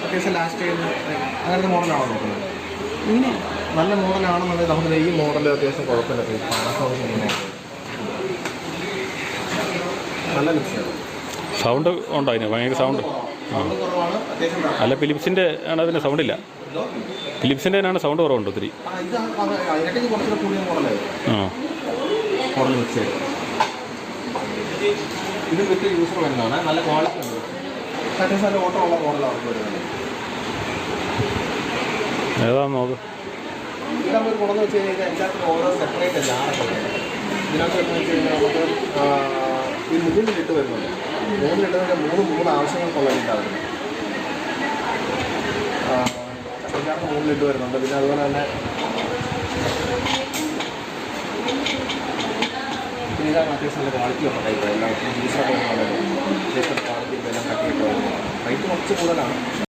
അത്യാവശ്യം ലാസ്റ്റ് ചെയ്യുന്ന അങ്ങനത്തെ മോഡലാണോ നോക്കുന്നത്? ഇങ്ങനെ നല്ല മോഡലാണെന്നുണ്ടെങ്കിൽ നമുക്ക് ഈ മോഡൽ അത്യാവശ്യം കുഴപ്പമില്ല. നല്ല മിക്സിയാണ്. സൗണ്ട് ഉണ്ടോ അതിന്? ഭയങ്കര സൗണ്ട്. കുറവാണ് അത്യാവശ്യം. അല്ല, ഫിലിപ്സിൻ്റെ ആണ് അതിന് സൗണ്ട് ഇല്ല. ഫിലിപ്സിൻ്റെ തന്നെയാണ് സൗണ്ട് കുറവുണ്ട് ഒത്തിരി. അതിനൊക്കെ കുറച്ചുകൂടെ കൂടിയ മോഡലായിരുന്നു. മോഡൽ മിക്സ് ചെയ്ത് ഇത് വിത്ത് യൂസർ വരുന്നതാണ്. നല്ല ക്വാളിറ്റി ഉണ്ട്. അത്യാവശ്യം നല്ല ഓട്ടോ ഉള്ള മോഡലാണ് വരുന്നത്. ഏതാണെന്ന് നോക്ക്. ഇത് നമ്മൾ കൊണ്ടുവന്ന് വെച്ച് കഴിഞ്ഞാൽ എല്ലാത്തിനും ഓരോ സെപ്പറേറ്റ് ജാറൊക്കെ ഉണ്ട്. ഇതിനകത്ത് എന്ന് വെച്ച് കഴിഞ്ഞാൽ നമുക്ക് ഈ 3 ലിറ്റർ വരുന്നുണ്ട്. 3 ലിറ്ററിൻ്റെ 3 ആവശ്യങ്ങൾക്കുള്ള ഇതാണ്. ഇതിനകത്ത് 3 ലിറ്റർ വരുന്നുണ്ട്. പിന്നെ അതുപോലെ തന്നെ പിന്നെ ഇതാണ് അത്യാവശ്യം നല്ല ക്വാളിറ്റി ഒക്കെ ടൈപ്പ്. എല്ലാവർക്കും യൂസറൊക്കെ ക്വാളിറ്റി എല്ലാം കട്ടിയൊക്കെ വരുന്നത്. റേറ്റ് കുറച്ച് കൂടുതലാണ്.